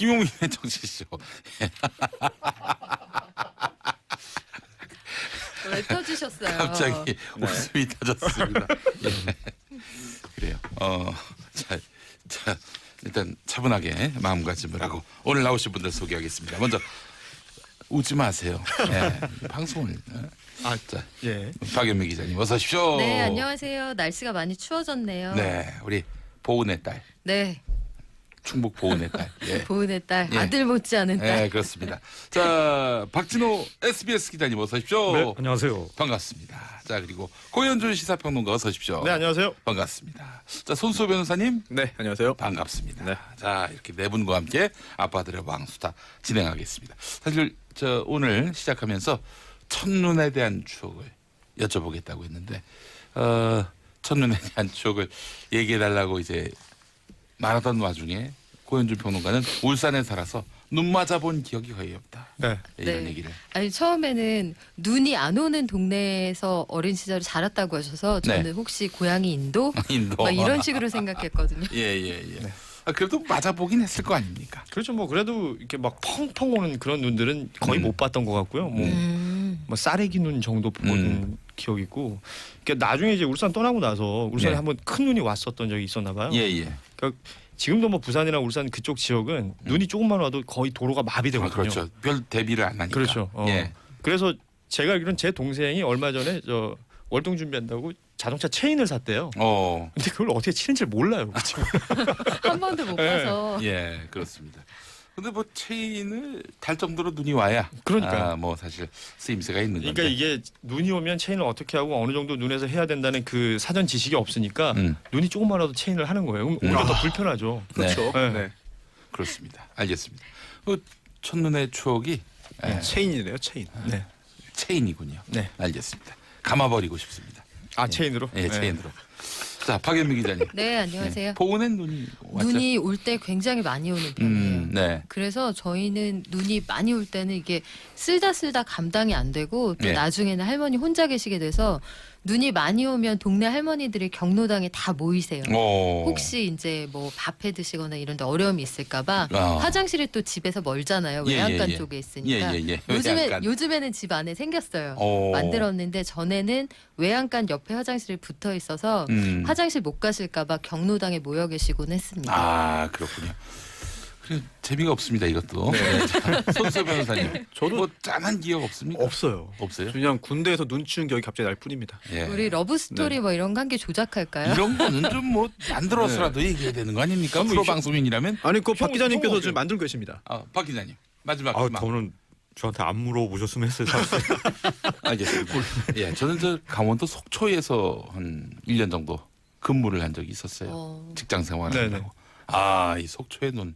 김용민의 정치쇼. 왜 터지셨어요? 갑자기 웃음이 터졌습니다. 예. 그래요. 자, 일단 차분하게 마음가짐을 하고 오늘 나오신 분들 소개하겠습니다. 먼저 웃지 마세요. 예. 방송을. 자, 예. 박연미 기자님 어서 오십시오. 네, 안녕하세요. 날씨가 많이 추워졌네요. 네, 우리 보은의 딸, 네, 충북 보은의 딸. 예. 보은의 딸, 예. 아들 못지않은 딸. 네, 그렇습니다. 자, 박진호 SBS 기자님 어서 오십시오. 네, 안녕하세요. 반갑습니다. 자, 그리고 고현준 시사평론가 어서 오십시오. 네, 안녕하세요. 반갑습니다. 자, 손수호 변호사님. 네, 안녕하세요. 반갑습니다. 네. 자, 이렇게 네 분과 함께 아빠들의 왕수다 진행하겠습니다. 사실 저 오늘 시작하면서 첫눈에 대한 추억을 여쭤보겠다고 했는데 첫눈에 대한 추억을 얘기해달라고 이제 말하던 와중에 고현준 평론가는 울산에 살아서 눈 맞아본 기억이 거의 없다. 네. 이런 네. 얘기를. 아니 처음에는 눈이 안 오는 동네에서 어린 시절을 자랐다고 하셔서 저는 네. 혹시 고향이 인도? 인도. 막 이런 식으로 생각했거든요. 예. 네. 그래도 맞아보긴 했을 거 아닙니까? 그렇죠. 뭐 그래도 이렇게 막 펑펑 오는 그런 눈들은 거의 못 봤던 것 같고요. 뭐 쌀애기 눈 정도 본 기억이 있고. 그러니까 나중에 이제 울산 떠나고 나서 울산에 네. 한번 큰 눈이 왔었던 적이 있었나 봐요. 예. 그러니까 지금도 뭐 부산이나 울산 그쪽 지역은 눈이 조금만 와도 거의 도로가 마비되거든요. 그렇죠. 별 대비를 안 하니까. 그렇죠. 예. 그래서 제가 알기로는 제 동생이 얼마 전에 저 월동 준비한다고 자동차 체인을 샀대요. 근데 그걸 어떻게 치는지 몰라요. 지금. 한 번도 못 네. 봐서. 예, 그렇습니다. 근데 뭐 체인을 달 정도로 눈이 와야 그러니까요. 뭐 사실 쓰임새가 있는 건데. 그러니까 이게 눈이 오면 체인을 어떻게 하고 어느 정도 눈에서 해야 된다는 그 사전 지식이 없으니까 눈이 조금만 와도 체인을 하는 거예요. 그럼 오히려 더 불편하죠. 그렇죠. 네. 그렇습니다. 알겠습니다. 그 첫눈의 추억이 체인이네요, 체인. 네. 체인이군요. 네. 알겠습니다. 감아버리고 싶습니다. 아 체인으로? 예, 네. 체인으로. 자, 박연미 기자님. 네, 안녕하세요. 보은엔 눈이 왔죠? 눈이 올 때 굉장히 많이 오는 편이에요. 네. 그래서 저희는 눈이 많이 올 때는 이게 쓸다 감당이 안 되고 또 네. 나중에는 할머니 혼자 계시게 돼서 눈이 많이 오면 동네 할머니들이 경로당에 다 모이세요. 혹시 이제 뭐 밥 해 드시거나 이런 데 어려움이 있을까봐 화장실이 또 집에서 멀잖아요. 예, 외양간 예. 쪽에 있으니까. 예. 외양간. 요즘에는 집 안에 생겼어요. 오. 만들었는데 전에는 외양간 옆에 화장실이 붙어 있어서 화장실 못 가실까봐 경로당에 모여 계시곤 했습니다. 아, 그렇군요. 그래, 재미가 없습니다, 이것도. 네. 자, 손수 변호사님. 저도 뭐 짠한 기억 없습니까? 없어요. 없어요? 그냥 군대에서 눈 치는 기억이 갑자기 날 뿐입니다. 예. 우리 러브 스토리 뭐 이런 거 한 개 조작할까요? 이런 거는 좀 뭐 만들어서라도 얘기해야 되는 거 아닙니까? 프로 방송인이라면. 아니 그 박 기자님께서 형 지금 만들고 계십니다. 박 기자님 마지막 아, 희망. 저는 저한테 안 물어보셨으면 했어요. 사실. 알겠습니다. 예, 저는 저 강원도 속초에서 한 1년 정도 근무를 한 적이 있었어요. 직장 생활을 네네. 하고. 아, 이 속초의 눈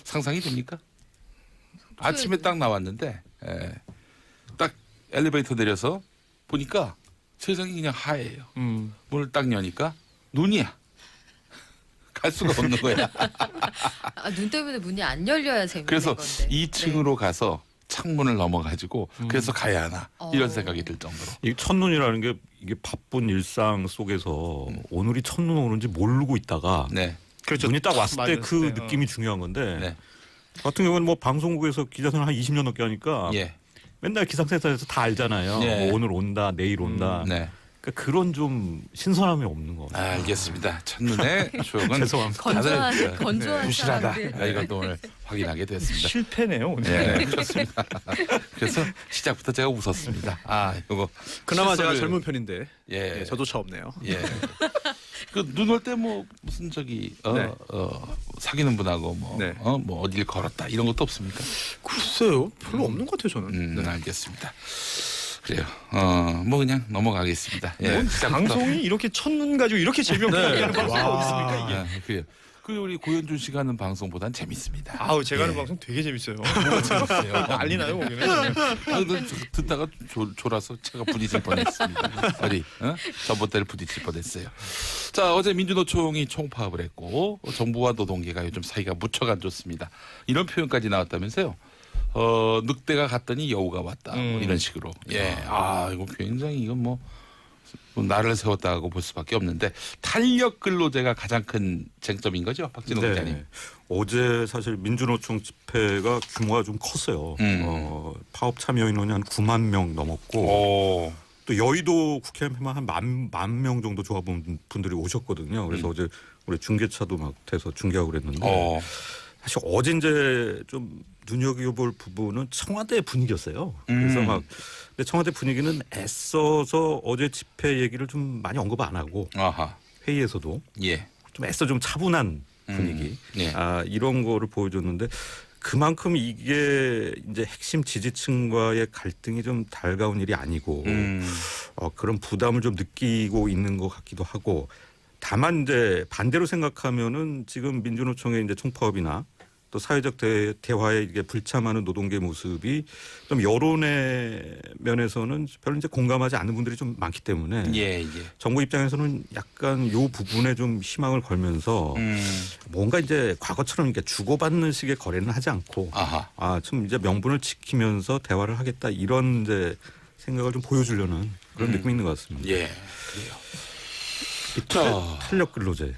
상상이 됩니까? 아침에 딱 나왔는데 딱 엘리베이터 내려서 보니까 세상이 그냥 하얘요. 문을 딱 여니까 눈이야. 갈 수가 없는 거야. 아, 눈 때문에 문이 안 열려야 재밌는 그래서 건데. 2층으로 가서 창문을 넘어가지고 그래서 가야 하나 이런 생각이 들 정도로. 이 첫눈이라는 게 이게 바쁜 일상 속에서 오늘이 첫눈 오는지 모르고 있다가 네. 그렇죠. 눈이 딱 왔을 때 그 맞았을 때, 느낌이 중요한 건데 네. 같은 경우는 뭐 방송국에서 기자 생활 한 20년 넘게 하니까 예. 맨날 기상센터에서 다 알잖아요. 네. 뭐 오늘 온다, 내일 온다. 네. 그러니까 그런 좀 신선함이 없는 거. 알겠습니다. 첫눈의 추억은 죄송합니다. 건조한 부실하다. 사람들. 이것도 오늘 확인하게 됐습니다. 실패네요. 오늘. 네, 그렇습니다. 그래서 시작부터 제가 웃었습니다. 아, 이거 그나마 제가 실수를- 젊은 편인데 예, 저조차 없네요. 예. 그 눈 올 때 뭐 무슨 저기 네. 사귀는 분하고 뭐 네. 뭐 어딜 걸었다 이런 것도 없습니까? 글쎄요, 별로 없는 것 같아요 저는. 네. 알겠습니다. 그래요. 뭐 그냥 넘어가겠습니다. 예. 시작부터. 방송이 이렇게 첫눈 가지고 이렇게 재미없게 네. 얘기하는 방송이 어디 있습니까 이게? 아, 그래요. 그 우리 고현준 씨가 하는 방송보단 재밌습니다. 아우 제가 하는 예. 방송 되게 재밌어요. 재밌어요. 난리 나요 거기는. 듣다가 졸아서 제가 부딪힐 뻔했습니다. 어디 전봇대를 부딪힐 뻔했어요. 자, 어제 민주노총이 총파업을 했고 정부와 노동계가 요즘 사이가 무척 안 좋습니다. 이런 표현까지 나왔다면서요. 늑대가 갔더니 여우가 왔다. 뭐 이런 식으로. 예. 아, 이거 굉장히 이건 뭐 날을 세웠다고 볼 수밖에 없는데 탄력 근로제가 가장 큰 쟁점인 거죠, 박진호 기자님. 어제 사실 민주노총 집회가 규모가 좀 컸어요. 파업 참여 인원이 한 9만 명 넘었고 또 여의도 국회의원만 한 1만 명 정도 조합원분들이 오셨거든요. 그래서 어제 우리 중계차도 막 돼서 중계하고 그랬는데 사실 어제 이제 좀 눈여겨볼 부분은 청와대 분위기였어요. 그래서 막 근데 청와대 분위기는 애써서 어제 집회 얘기를 좀 많이 언급 안 하고 회의에서도 좀 애써 좀 차분한 분위기 이런 거를 보여줬는데 그만큼 이게 이제 핵심 지지층과의 갈등이 좀 달가운 일이 아니고 그런 부담을 좀 느끼고 있는 것 같기도 하고 다만 이제 반대로 생각하면은 지금 민주노총의 이제 총파업이나 또 사회적 대화에 이게 불참하는 노동계 모습이 좀 여론의 면에서는 별로 이제 공감하지 않는 분들이 좀 많기 때문에 정부 입장에서는 약간 요 부분에 좀 희망을 걸면서 뭔가 이제 과거처럼 이렇게 주고받는 식의 거래는 하지 않고 좀 이제 명분을 지키면서 대화를 하겠다 이런 이제 생각을 좀 보여주려는 그런 느낌이 있는 것 같습니다. 그래요. 탄력 근로제.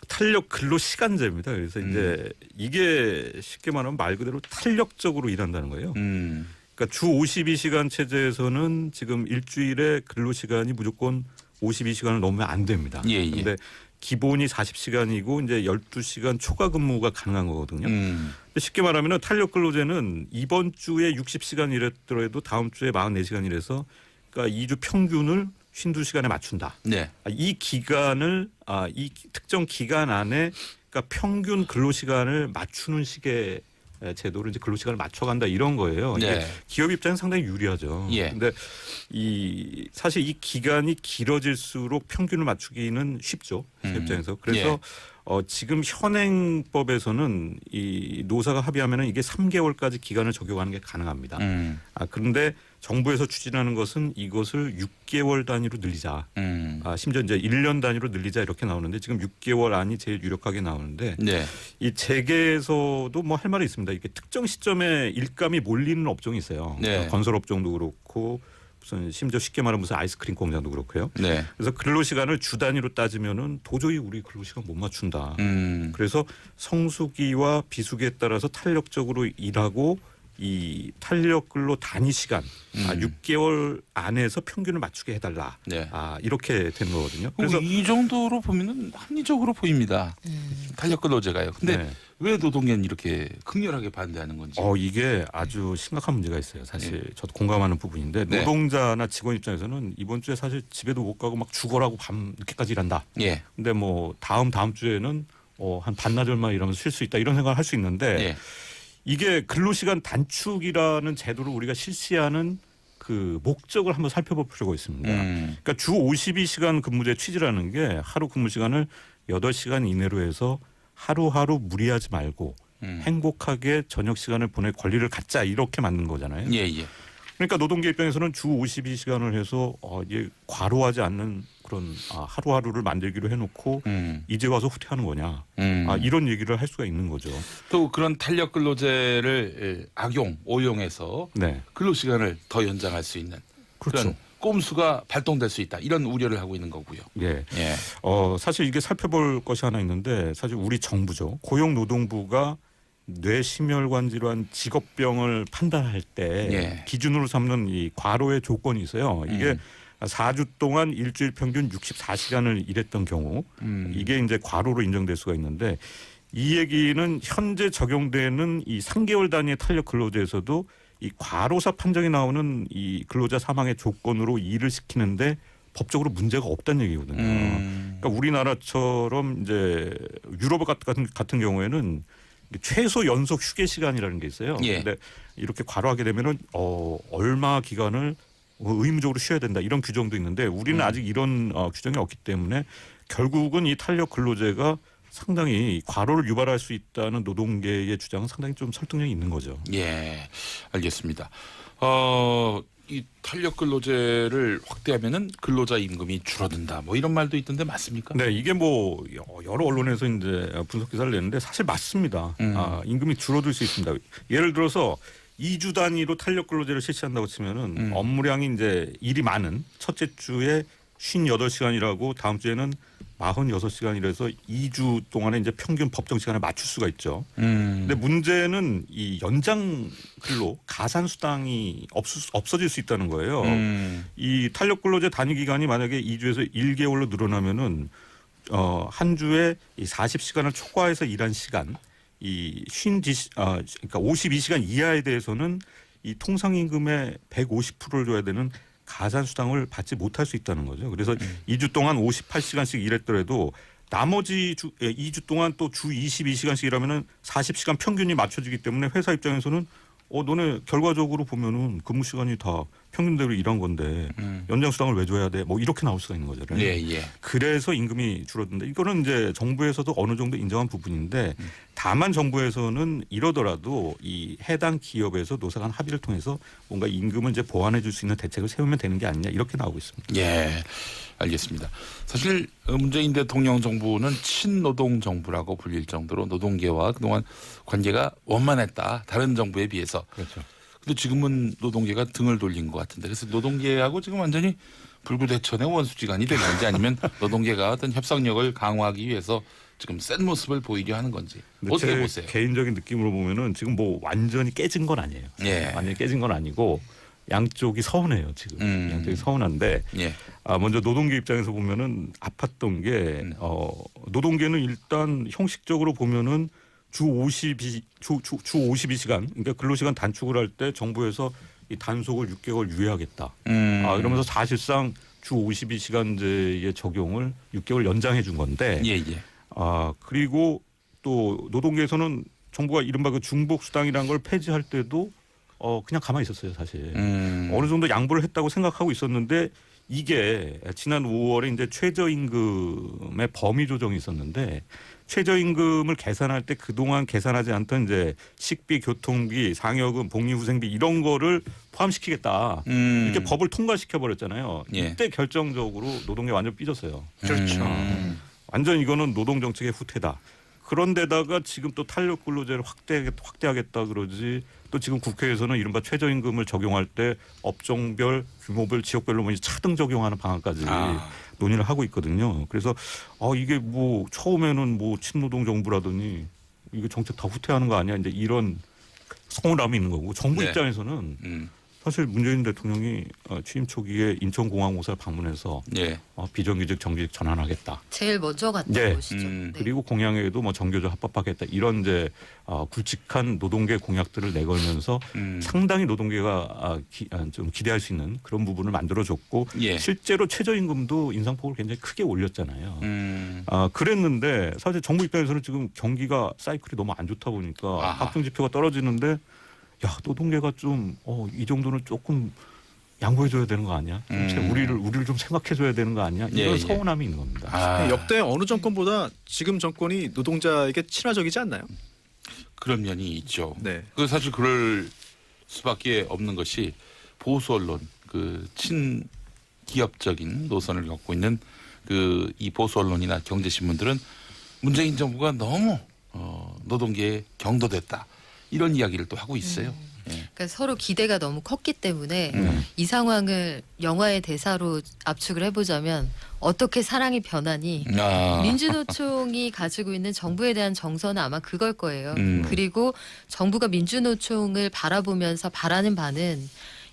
탄력 근로 시간제입니다. 그래서 이제 이게 쉽게 말하면 말 그대로 탄력적으로 일한다는 거예요. 그러니까 주 52시간 체제에서는 지금 일주일에 근로 시간이 무조건 52시간을 넘으면 안 됩니다. 그런데 기본이 40시간이고 이제 12시간 초과 근무가 가능한 거거든요. 쉽게 말하면 탄력 근로제는 이번 주에 60시간 일했더라도 다음 주에 44시간 일해서 그러니까 2주 평균을 52시간에 맞춘다. 이 기간을 이 특정 기간 안에 그러니까 평균 근로시간을 맞추는 식의 제도로 이제 근로시간을 맞춰간다 이런 거예요. 이게 기업 입장은 상당히 유리하죠. 그런데 사실 이 기간이 길어질수록 평균을 맞추기는 쉽죠. 기업 입장에서. 그래서 지금 현행법에서는 이 노사가 합의하면은 이게 3개월까지 기간을 적용하는 게 가능합니다. 그런데 정부에서 추진하는 것은 이것을 6개월 단위로 늘리자. 심지어 이제 1년 단위로 늘리자 이렇게 나오는데 지금 6개월 안이 제일 유력하게 나오는데 이 재계에서도 뭐 할 말이 있습니다. 이게 특정 시점에 일감이 몰리는 업종이 있어요. 건설업종도 그렇고 무슨 심지어 쉽게 말하면 무슨 아이스크림 공장도 그렇고요. 그래서 근로시간을 주 단위로 따지면은 도저히 우리 근로시간 못 맞춘다. 그래서 성수기와 비수기에 따라서 탄력적으로 일하고 이 탄력 근로 단위 시간 6개월 안에서 평균을 맞추게 해달라. 이렇게 된 거거든요. 그래서 이 정도로 보면은 합리적으로 보입니다. 탄력 근로제가요. 근데 왜 노동계는 이렇게 극렬하게 반대하는 건지. 이게 아주 심각한 문제가 있어요. 사실 저도 공감하는 부분인데 노동자나 직원 입장에서는 이번 주에 사실 집에도 못 가고 막 죽어라고 밤 늦게까지 일한다. 근데 뭐 다음 주에는 한 반나절만 일하면서 쉴 수 있다 이런 생각을 할 수 있는데 이게 근로시간 단축이라는 제도를 우리가 실시하는 그 목적을 한번 살펴볼 필요가 있습니다. 그러니까 주 52시간 근무제 취지라는 게 하루 근무 시간을 8시간 이내로 해서 하루하루 무리하지 말고 행복하게 저녁 시간을 보낼 권리를 갖자 이렇게 만든 거잖아요. 그러니까 노동계 입장에서는 주 52시간을 해서 이게 과로하지 않는 그런 하루하루를 만들기로 해놓고 이제 와서 후퇴하는 거냐 이런 얘기를 할 수가 있는 거죠. 또 그런 탄력 근로제를 오용해서 근로시간을 더 연장할 수 있는 그런 꼼수가 발동될 수 있다 이런 우려를 하고 있는 거고요. 사실 이게 살펴볼 것이 하나 있는데 사실 우리 정부죠. 고용노동부가 뇌심혈관 질환 직업병을 판단할 때 기준으로 삼는 이 과로의 조건이 있어요. 이게 4주 동안 일주일 평균 64시간을 일했던 경우 이게 이제 과로로 인정될 수가 있는데 이 얘기는 현재 적용되는 이 3개월 단위의 탄력 근로제에서도 이 과로사 판정이 나오는 이 근로자 사망의 조건으로 일을 시키는데 법적으로 문제가 없다는 얘기거든요. 그러니까 우리나라처럼 이제 유럽 같은 경우에는 최소 연속 휴게 시간이라는 게 있어요. 그런데 이렇게 과로하게 되면은 얼마 기간을 의무적으로 쉬어야 된다 이런 규정도 있는데 우리는 아직 이런 규정이 없기 때문에 결국은 이 탄력 근로제가 상당히 과로를 유발할 수 있다는 노동계의 주장은 상당히 좀 설득력이 있는 거죠. 알겠습니다. 이 탄력 근로제를 확대하면은 근로자 임금이 줄어든다. 뭐 이런 말도 있던데 맞습니까? 네, 이게 뭐 여러 언론에서 이제 분석 기사를 내는데 사실 맞습니다. 임금이 줄어들 수 있습니다. 예를 들어서 2주 단위로 탄력 근로제를 실시한다고 치면은 업무량이 이제 일이 많은 첫째 주에 58시간이라고 다음 주에는 46시간이라서 2주 동안에 이제 평균 법정 시간을 맞출 수가 있죠. 근데 문제는 이 연장 근로 가산 수당이 없어질 수 있다는 거예요. 이 탄력 근로제 단위 기간이 만약에 2주에서 1개월로 늘어나면은 한 주에 이 40시간을 초과해서 일한 시간 이 그러니까 52시간 이하에 대해서는 이 통상임금의 150%를 줘야 되는 가산 수당을 받지 못할 수 있다는 거죠. 그래서 2주 동안 58시간씩 일했더라도 나머지 2주 동안 또 주 22시간씩 일하면은 40시간 평균이 맞춰지기 때문에 회사 입장에서는 너네 결과적으로 보면은 근무 시간이 다 평균대로 일한 건데 연장 수당을 왜 줘야 돼? 뭐 이렇게 나올 수가 있는 거잖아요. 예, 예. 그래서 임금이 줄어든다. 이거는 이제 정부에서도 어느 정도 인정한 부분인데 다만 정부에서는 이러더라도 이 해당 기업에서 노사 간 합의를 통해서 뭔가 임금을 이제 보완해 줄 수 있는 대책을 세우면 되는 게 아니냐 이렇게 나오고 있습니다. 예. 알겠습니다. 사실 문재인 대통령 정부는 친노동 정부라고 불릴 정도로 노동계와 그동안 관계가 원만했다. 다른 정부에 비해서. 그렇죠. 근데 지금은 노동계가 등을 돌린 것 같은데 그래서 노동계하고 지금 완전히 불구대천의 원수지간이 된 건지 아니면 노동계가 어떤 협상력을 강화하기 위해서 지금 센 모습을 보이려 하는 건지 어떻게 제 보세요? 개인적인 느낌으로 보면은 지금 뭐 완전히 깨진 건 아니에요. 예. 완전히 깨진 건 아니고 양쪽이 서운해요 지금. 양쪽이 서운한데 예. 먼저 노동계 입장에서 보면은 아팠던 게 노동계는 일단 형식적으로 보면은 주 52시간 그러니까 근로시간 단축을 할 때 정부에서 이 단속을 6개월 유예하겠다. 이러면서 사실상 주 52시간제의 적용을 6개월 연장해 준 건데. 예, 예. 그리고 또 노동계에서는 정부가 이른바 그 중복 수당이라는 걸 폐지할 때도 그냥 가만히 있었어요, 사실. 어느 정도 양보를 했다고 생각하고 있었는데 이게 지난 5월에 이제 최저임금의 범위 조정이 있었는데 최저임금을 계산할 때 그동안 계산하지 않던 이제 식비, 교통비, 상여금, 복리후생비 이런 거를 포함시키겠다. 이렇게 법을 통과시켜 버렸잖아요. 예. 이때 결정적으로 노동계 완전 삐졌어요. 그렇죠. 완전 이거는 노동정책의 후퇴다. 그런데다가 지금 또 탄력 근로제를 확대하겠다 그러지. 또 지금 국회에서는 이른바 최저임금을 적용할 때 업종별, 규모별, 지역별로 뭐 차등 적용하는 방안까지 논의를 하고 있거든요. 그래서 이게 뭐 처음에는 뭐 친노동 정부라더니 이게 정책 다 후퇴하는 거 아니야? 이제 이런 서운함이 있는 거고 정부 네. 입장에서는 사실 문재인 대통령이 취임 초기에 인천공항공사를 방문해서 예. 비정규직 정규직 전환하겠다. 제일 먼저 갔다 네. 오시죠. 네. 그리고 공약에도 뭐 정규직 합법화하겠다 이런 이제 굵직한 노동계 공약들을 내걸면서 상당히 노동계가 좀 기대할 수 있는 그런 부분을 만들어줬고 예. 실제로 최저임금도 인상폭을 굉장히 크게 올렸잖아요. 그랬는데 사실 정부 입장에서는 지금 경기가 사이클이 너무 안 좋다 보니까 확정 지표가 떨어지는데 노동계가 좀 이 정도는 조금 양보해줘야 되는 거 아니야? 우리를 좀 생각해줘야 되는 거 아니야? 이런 예. 서운함이 있는 겁니다. 역대 어느 정권보다 지금 정권이 노동자에게 친화적이지 않나요? 그런 면이 있죠. 네. 그 사실 그럴 수밖에 없는 것이 보수 언론, 그 친기업적인 노선을 갖고 있는 그 이 보수 언론이나 경제신문들은 문재인 정부가 너무 노동계에 경도됐다 이런 이야기를 또 하고 있어요. 예. 그러니까 서로 기대가 너무 컸기 때문에 이 상황을 영화의 대사로 압축을 해보자면 어떻게 사랑이 변하니 민주노총이 가지고 있는 정부에 대한 정서는 아마 그걸 거예요. 그리고 정부가 민주노총을 바라보면서 바라는 바는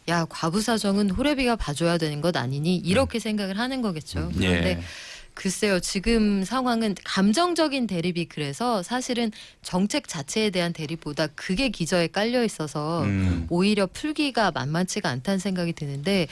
야 과부사정은 호래비가 봐줘야 되는 것 아니니 이렇게 생각을 하는 거겠죠. 그런데 예. 글쎄요. 지금 상황은 감정적인 대립이 그래서 사실은 정책 자체에 대한 대립보다 그게 기저에 깔려 있어서 오히려 풀기가 만만치가 않다는 생각이 드는데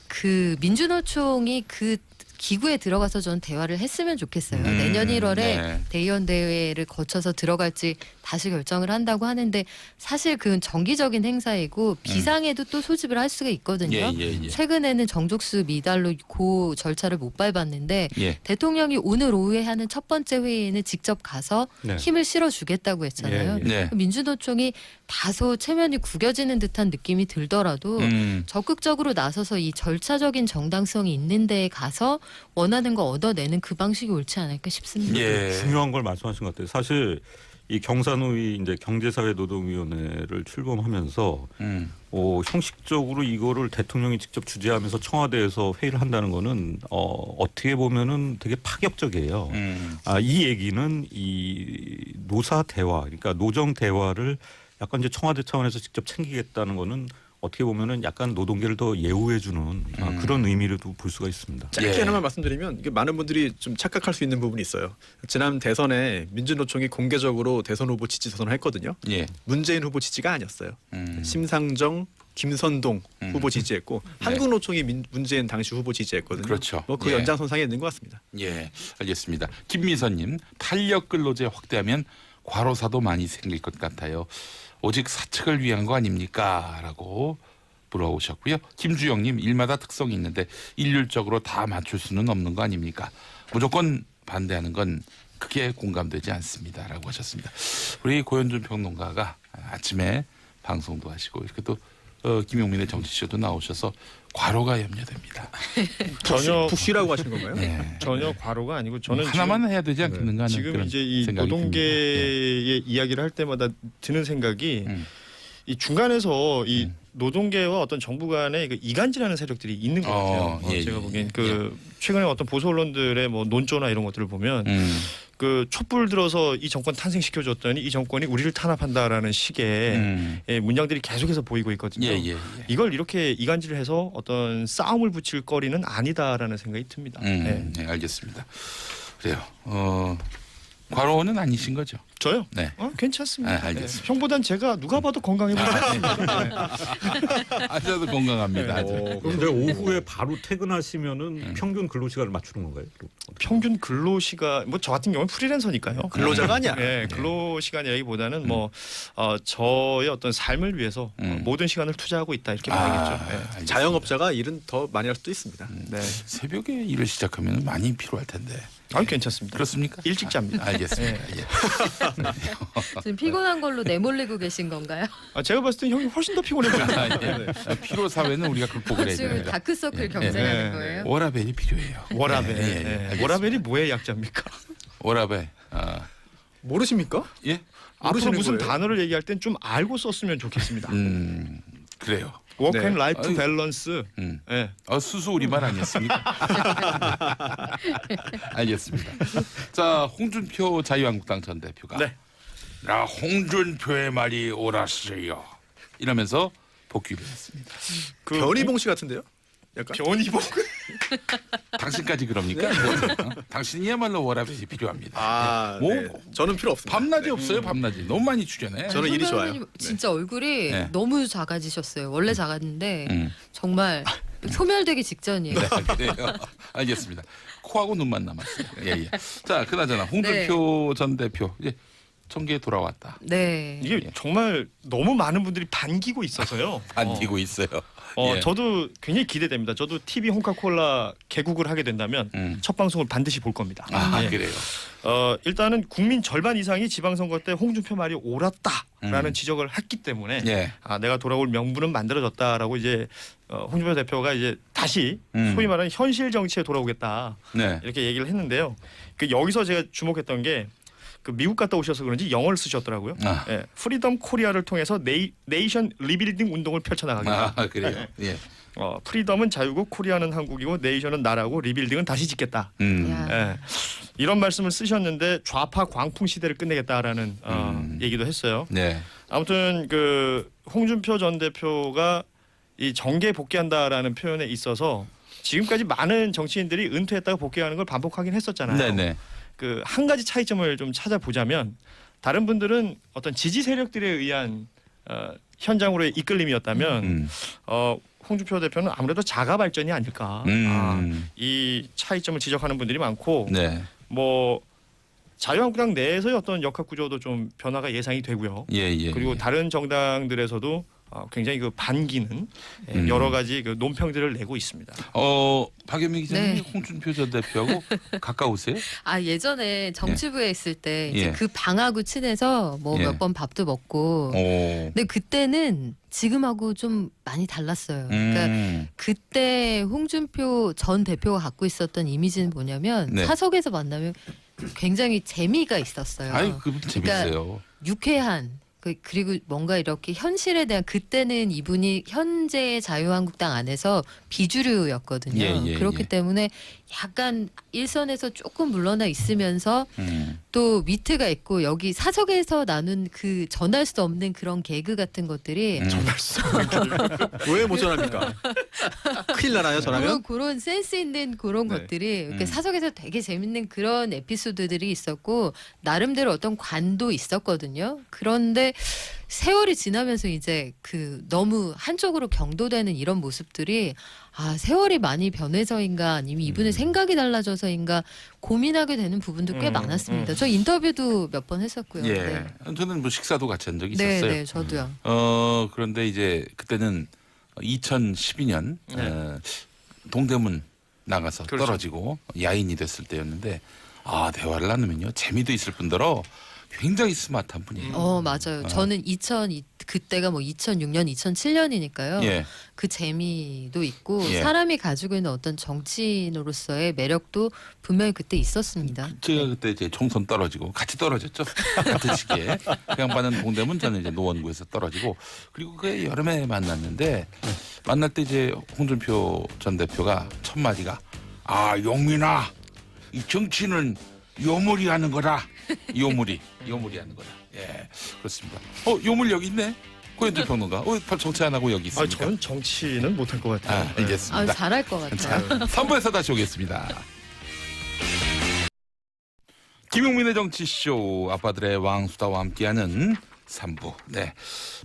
그 민주노총이 그 기구에 들어가서 저는 대화를 했으면 좋겠어요. 내년 1월에 네. 대의원 대회를 거쳐서 들어갈지 다시 결정을 한다고 하는데 사실 그건 정기적인 행사이고 비상에도 또 소집을 할 수가 있거든요. 예. 최근에는 정족수 미달로 그 절차를 못 밟았는데 예. 대통령이 오늘 오후에 하는 첫 번째 회의에는 직접 가서 네. 힘을 실어주겠다고 했잖아요. 예. 네. 민주노총이 다소 체면이 구겨지는 듯한 느낌이 들더라도 적극적으로 나서서 이 절차적인 정당성이 있는 데에 가서 원하는 거 얻어내는 그 방식이 옳지 않을까 싶습니다. 예. 중요한 걸 말씀하신 것 같아요. 사실 이 경사노위 이제 경제사회노동위원회를 출범하면서 형식적으로 이거를 대통령이 직접 주재하면서 청와대에서 회의를 한다는 거는 어떻게 보면은 되게 파격적이에요. 이 얘기는 이 노사 대화, 그러니까 노정 대화를 약간 이제 청와대 차원에서 직접 챙기겠다는 거는 어떻게 보면은 약간 노동계를 더 예우해주는 그런 의미로도 볼 수가 있습니다. 짧게 하나만 말씀드리면 이게 많은 분들이 좀 착각할 수 있는 부분이 있어요. 지난 대선에 민주노총이 공개적으로 대선 후보 지지 선언을 했거든요. 예. 문재인 후보 지지가 아니었어요. 심상정, 김선동 후보 지지했고 한국노총이 문재인 당시 후보 지지했거든요. 그렇죠. 그 연장선상에 있는 것 같습니다. 예, 알겠습니다. 김미선님, 탄력 근로제 확대하면 과로사도 많이 생길 것 같아요. 오직 사측을 위한 거 아닙니까? 라고 물어오셨고요. 김주영님, 일마다 특성이 있는데 일률적으로 다 맞출 수는 없는 거 아닙니까? 무조건 반대하는 건 크게 공감되지 않습니다. 라고 하셨습니다. 우리 고현준 평론가가 아침에 방송도 하시고 이렇게 또 김용민의 정치쇼도 나오셔서 과로가 염려됩니다. 전혀 푹 쉬라고 하시는 건가요? 네. 전혀 과로가 아니고 저는 하나만 해야 되지 않겠는가 하는 지금 그런 이제 이 생각이 노동계의 이야기를 할 때마다 드는 생각이 이 중간에서 이 노동계와 어떤 정부 간의 그 이간질하는 세력들이 있는 것 같아요. 제가 보기엔 최근에 어떤 보수 언론들의 뭐 논조나 이런 것들을 보면 그 촛불 들어서 이 정권 탄생시켜줬더니 이 정권이 우리를 탄압한다라는 식의 문장들이 계속해서 보이고 있거든요. 이걸 이렇게 이간질을 해서 어떤 싸움을 붙일 거리는 아니다라는 생각이 듭니다. 네, 알겠습니다. 그래요. 과로는 아니신 거죠? 저요? 네. 괜찮습니다. 알겠습니다. 형보단 제가 누가 봐도 건강해 보여요. 아주 건강합니다. 아주. 그럼 제가 오후에 바로 퇴근하시면은 평균 근로 시간을 맞추는 건가요? 평균 근로 시간 뭐 저 같은 경우는 프리랜서니까요. 근로자가 아니야. 근로 시간이라기보다는 뭐 저의 어떤 삶을 위해서 모든 시간을 투자하고 있다 이렇게 봐야겠죠. 자영업자가 일은 더 많이 할 수도 있습니다. 새벽에 일을 시작하면 많이 필요할 텐데. 괜찮습니다. 그렇습니까? 일찍 잡니다. 알겠습니다. 지금 피곤한 걸로 내몰리고 계신 건가요? 제가 봤을 때 형이 훨씬 더 피곤해 보여요. 피로 사회는 우리가 극복을 해야 지금 됩니다. 다크서클 경쟁하는 거예요? 워라벨이 필요해요. 워라벨. 워라벨이 뭐의 약자입니까? 워라벨. 모르십니까? 예? 앞으로 무슨 거예요? 단어를 얘기할 땐 좀 알고 썼으면 좋겠습니다. 그래요. 워크 앤 라이프 밸런스. 수수 우리말 아니었습니까? 알겠습니다. 자, 홍준표 자유한국당 전 대표가 나 홍준표의 말이 옳았어요. 이러면서 복귀를 했습니다. 변희봉 씨 같은데요? 약간 변희봉. 당신까지 그럽니까? 당신이야말로 워라벨이 필요합니다. 저는 필요 없습니다. 밤낮이 없어요. 밤낮이 너무 많이 출연해. 저는 일이 좋아요. 진짜 얼굴이 너무 작아지셨어요. 원래 작았는데 정말 소멸되기 직전이에요. 그래요. 알겠습니다. 코하고 눈만 남았어요. 자, 그나저나 홍준표 전 대표 이제 청계에 돌아왔다. 이게 정말 너무 많은 분들이 반기고 있어서요. 반기고 있어요. 저도 굉장히 기대됩니다. 저도 TV 홍카콜라 개국을 하게 된다면 첫 방송을 반드시 볼 겁니다. 그래요. 일단은 국민 절반 이상이 지방선거 때 홍준표 말이 옳았다라는 지적을 했기 때문에 내가 돌아올 명분은 만들어졌다라고 이제 홍준표 대표가 이제 다시 소위 말하는 현실 정치에 돌아오겠다 이렇게 얘기를 했는데요. 여기서 제가 주목했던 게 그 미국 갔다 오셔서 그런지 영어를 쓰셨더라고요. 프리덤 코리아를 통해서 네이션 리빌딩 운동을 펼쳐나가겠다. 그래요. 프리덤은 자유고 코리아는 한국이고 네이션은 나라고 리빌딩은 다시 짓겠다. 이런 말씀을 쓰셨는데 좌파 광풍 시대를 끝내겠다라는 얘기도 했어요. 아무튼 그 홍준표 전 대표가 이 정계에 복귀한다라는 표현에 있어서 지금까지 많은 정치인들이 은퇴했다가 복귀하는 걸 반복하긴 했었잖아요. 그 한 가지 차이점을 좀 찾아보자면 다른 분들은 어떤 지지 세력들에 의한 현장으로의 이끌림이었다면 홍준표 대표는 아무래도 자가 발전이 아닐까. 이 차이점을 지적하는 분들이 많고 뭐 자유한국당 내에서의 어떤 역학 구조도 좀 변화가 예상이 되고요. 그리고 다른 정당들에서도 굉장히 그 반기는 여러 가지 그 논평들을 내고 있습니다. 박연미 기자님 홍준표 전 대표하고 가까우세요? 예전에 정치부에 있을 때 이제 그 방하고 친해서 뭐 몇 번 밥도 먹고. 근데 그때는 지금하고 좀 많이 달랐어요. 그러니까 그때 홍준표 전 대표가 갖고 있었던 이미지는 뭐냐면 사석에서 만나면 굉장히 재미가 있었어요. 아이 그 재밌어요. 유쾌한 그리고 뭔가 이렇게 현실에 대한 그때는 이분이 현재의 자유한국당 안에서 비주류였거든요. 그렇기 때문에 약간 일선에서 조금 물러나 있으면서 또 위트가 있고 여기 사석에서 나눈 그 전할 수 없는 그런 개그 같은 것들이 전할 수 없는 개그. 왜 못 전합니까? 큰일 나나요 전하면? 그런 센스 있는 그런 네. 것들이 이렇게 사석에서 되게 재밌는 그런 에피소드들이 있었고 나름대로 어떤 관도 있었거든요. 그런데 세월이 지나면서 이제 그 너무 한쪽으로 경도되는 이런 모습들이 세월이 많이 변해서인가 아니면 이분의 생각이 달라져서인가 고민하게 되는 부분도 꽤 많았습니다. 저 인터뷰도 몇 번 했었고요. 예. 네. 저는 뭐 식사도 같이 한 적이 네, 있었어요. 네, 저도요. 그런데 이제 그때는 2012년 동대문 나가서 그렇죠. 떨어지고 야인이 됐을 때였는데 대화를 나누면요 재미도 있을 뿐더러 굉장히 스마트한 분이에요. 맞아요. 저는 그때가 뭐 2006년, 2007년이니까요. 예. 그 재미도 있고 예. 사람이 가지고 있는 어떤 정치인으로서의 매력도 분명히 그때 있었습니다. 제가 그때 이제 총선 떨어지고 같이 떨어졌죠. 같은 시기에 그 양반은 동대문, 저는 이제 노원구에서 떨어지고 그리고 그 여름에 만났는데 만날 때 이제 홍준표 전 대표가 첫 마디가 용민아 이 정치는 요물이 하는 거다. 요물이 하는 거다. 예, 그렇습니다. 요물 여기 있네. 고현주 평론가. 정치 안 하고 여기 있습니다. 저는 정치는 못할 것 같아요. 알겠습니다. 잘할 것 같아요. 3부에서 다시 오겠습니다. 김용민의 정치쇼 아빠들의 왕수다와 함께하는 3부. 네,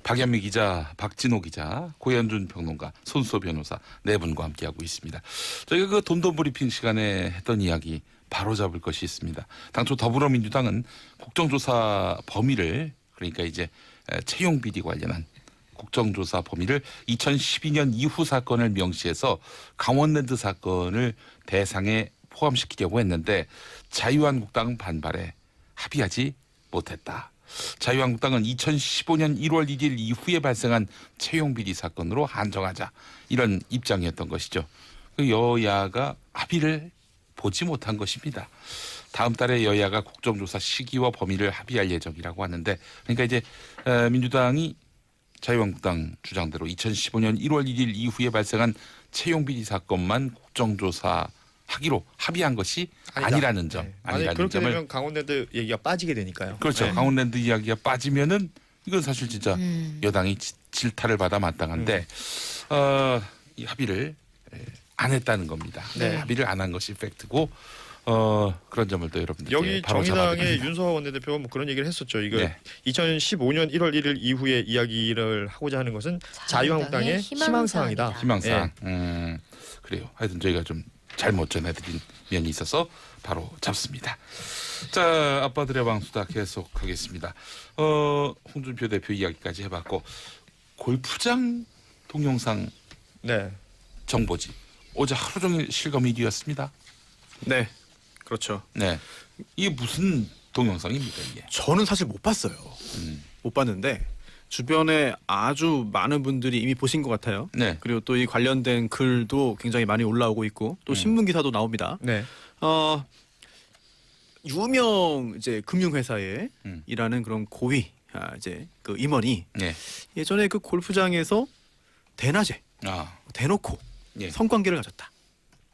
박연미 기자, 박진호 기자, 고현준 평론가, 손수호 변호사 네 분과 함께하고 있습니다. 저희가 그 돈돈 브리핑 시간에 했던 이야기 바로 잡을 것이 있습니다. 당초 더불어민주당은 국정조사 범위를 그러니까 이제 채용 비리 관련한 국정조사 범위를 2012년 이후 사건을 명시해서 강원랜드 사건을 대상에 포함시키려고 했는데 자유한국당 반발에 합의하지 못했다. 자유한국당은 2015년 1월 1일 이후에 발생한 채용 비리 사건으로 한정하자 이런 입장이었던 것이죠. 그 여야가 합의를 보지 못한 것입니다. 다음 달에 여야가 국정조사 시기와 범위를 합의할 예정이라고 하는데 그러니까 이제 민주당이 자유한국당 주장대로 2015년 1월 1일 이후에 발생한 채용 비리 사건만 국정조사 하기로 합의한 것이 아니라는 점. 네. 아니라는 그렇게 점을 되면 강원랜드 얘기가 빠지게 되니까요. 그렇죠. 네. 강원랜드 이야기가 빠지면은 이건 사실 진짜 여당이 질타를 받아 마땅한데 이 합의를 안 했다는 겁니다. 네. 합의를 안 한 것이 팩트고 그런 점을 또 여러분들께 여기 바로 정의당의 잡아드립니다. 윤소아 원내대표가 뭐 그런 얘기를 했었죠. 이거 네. 2015년 1월 1일 이후에 이야기를 하고자 하는 것은 자유한국당의 희망사항이다. 희망사항. 그래요. 하여튼 저희가 좀 잘못 전해드린 면이 있어서 바로 잡습니다. 자, 아빠들의 왕수다 계속하겠습니다. 홍준표 대표 이야기까지 해봤고 골프장 동영상 네. 정보지. 어제 하루 종일 실검 1위였습니다. 네, 그렇죠. 네, 이게 무슨 동영상입니까 이게? 저는 사실 못 봤어요. 못 봤는데 주변에 아주 많은 분들이 이미 보신 것 같아요. 네. 그리고 또 이 관련된 글도 굉장히 많이 올라오고 있고 또 신문 기사도 나옵니다. 네. 유명 이제 금융회사에 일하는 그런 고위 이제 그 임원이 네. 예전에 그 골프장에서 대낮에 대놓고 예. 성관계를 가졌다.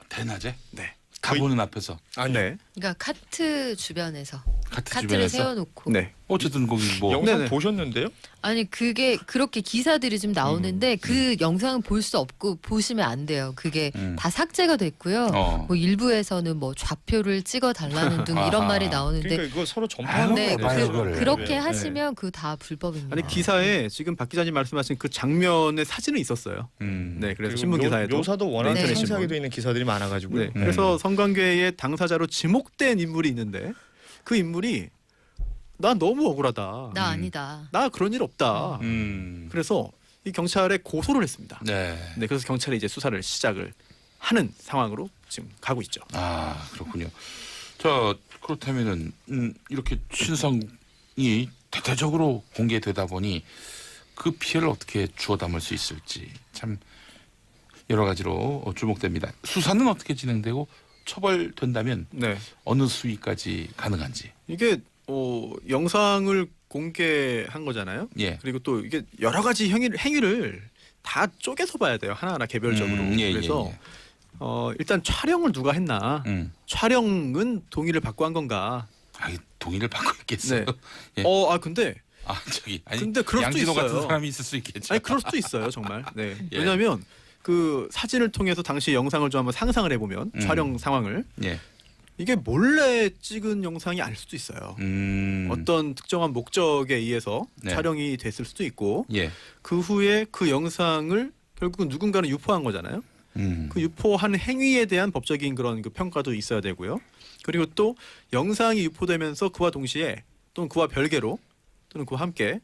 대낮에? 네. 가보는 앞에서. 네. 그러니까 카트 주변에서 카트를 카트를 세워놓고 네. 어쨌든 거기 뭐 영상 네네. 보셨는데요? 아니 그게 그렇게 기사들이 좀 나오는데 그 영상은 볼 수 없고 보시면 안 돼요. 그게 다 삭제가 됐고요. 뭐 일부에서는 뭐 좌표를 찍어 달라는 등 이런 말이 나오는데 그러니까 이거 서로 전파하는 네, 거예요. 그렇게 네. 하시면 그 다 불법입니다. 아니 기사에 지금 박 기자님 말씀하신 그 장면의 사진은 있었어요. 네, 그래서 신문 기사에도 묘사도 워낙 네. 상세하게 되어 있는 기사들이 많아가지고. 네, 그래서 성관계의 당사자로 지목된 인물이 있는데 그 인물이 나 너무 억울하다. 나 아니다. 나 그런 일 없다. 그래서 이 경찰에 고소를 했습니다. 네. 네, 그래서 경찰이 이제 수사를 시작을 하는 상황으로 지금 가고 있죠. 그렇군요. 자, 그렇다면은 이렇게 신상이 대대적으로 공개되다 보니 그 피해를 어떻게 주워 담을 수 있을지 참 여러 가지로 주목됩니다. 수사는 어떻게 진행되고 처벌된다면 네. 어느 수위까지 가능한지. 이게 영상을 공개한 거잖아요. 예. 그리고 또 이게 여러 가지 행위를 다 쪼개서 봐야 돼요. 하나하나 개별적으로. 예, 그래서 예. 일단 촬영을 누가 했나? 촬영은 동의를 받고 한 건가? 동의를 받고 있겠어요. 네. 예. 근데 아니, 근데 그럴 수도 양진호 있어요. 같은 사람이 있을 수 있겠죠. 아니 그럴 수도 있어요, 정말. 네. 예. 왜냐하면 그 사진을 통해서 당시 영상을 좀 한번 상상을 해보면 촬영 상황을 예. 이게 몰래 찍은 영상이 아닐 수도 있어요. 어떤 특정한 목적에 의해서 네. 촬영이 됐을 수도 있고 예. 그 후에 그 영상을 결국은 누군가는 유포한 거잖아요. 그 유포한 행위에 대한 법적인 그런 그 평가도 있어야 되고요. 그리고 또 영상이 유포되면서 그와 동시에 또는 그와 별개로 또는 그와 함께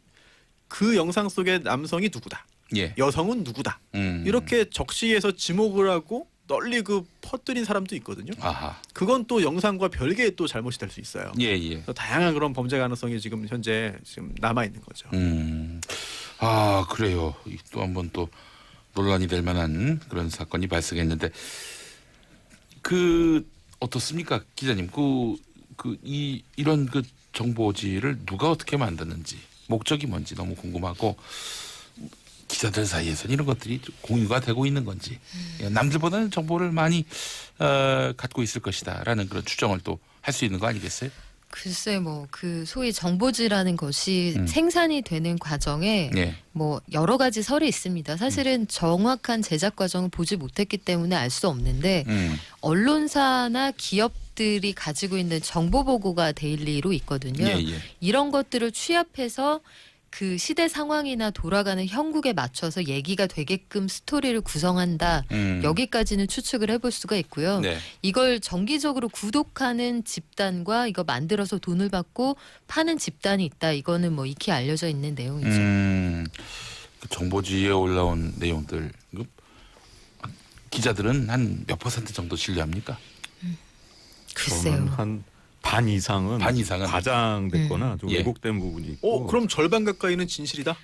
그 영상 속의 남성이 누구다. 예. 여성은 누구다. 이렇게 적시해서 지목을 하고 널리 그 퍼뜨린 사람도 있거든요. 아하. 그건 또 영상과 별개의 또 잘못이 될 수 있어요. 예, 예. 그래서 다양한 그런 범죄 가능성이 지금 현재 남아 있는 거죠. 그래요. 또 한번 또 논란이 될 만한 그런 사건이 발생했는데 어떻습니까, 기자님? 이런 그 정보지를 누가 어떻게 만드는지 목적이 뭔지 너무 궁금하고 기자들 사이에서는 이런 것들이 공유가 되고 있는 건지 남들보다는 정보를 많이 갖고 있을 것이다라는 그런 추정을 또 할 수 있는 거 아니겠어요? 글쎄 뭐 그 소위 정보지라는 것이 생산이 되는 과정에 예. 뭐 여러 가지 설이 있습니다. 사실은 정확한 제작 과정을 보지 못했기 때문에 알 수 없는데 언론사나 기업들이 가지고 있는 정보 보고가 데일리로 있거든요. 예, 예. 이런 것들을 취합해서 그 시대 상황이나 돌아가는 형국에 맞춰서 얘기가 되게끔 스토리를 구성한다. 여기까지는 추측을 해볼 수가 있고요. 네. 이걸 정기적으로 구독하는 집단과 이거 만들어서 돈을 받고 파는 집단이 있다. 이거는 뭐 익히 알려져 있는 내용이죠. 그 정보지에 올라온 내용들 기자들은 한 몇 % 정도 신뢰합니까? 글쎄요. 저는 한 반 이상은 과장됐거나 좀 예. 왜곡된 부분이 있고. 그럼 절반 가까이는 진실이다?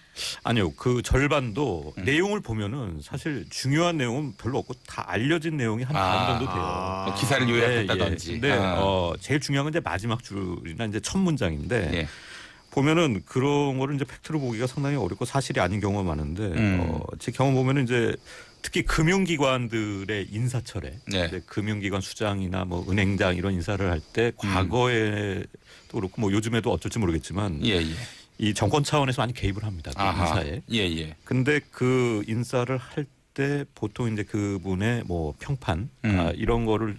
아니요, 그 절반도 내용을 보면은 사실 중요한 내용은 별로 없고 다 알려진 내용이 한 반 정도 돼요. 기사를 요약했다든지. 예. 근데 제일 중요한 건 이제 마지막 줄이나 이제 첫 문장인데 예. 보면은 그런 거를 이제 팩트로 보기가 상당히 어렵고 사실이 아닌 경우가 많은데 제 경험 보면은 이제 특히 금융기관들의 인사철에 네. 이제 금융기관 수장이나 뭐 은행장 이런 인사를 할 때 과거에도 그렇고 뭐 요즘에도 어쩔지 모르겠지만 예, 예. 이 정권 차원에서 많이 개입을 합니다. 그 인사에. 예, 예. 근데 그 인사를 할 때 보통 이제 그분의 뭐 평판 이런 거를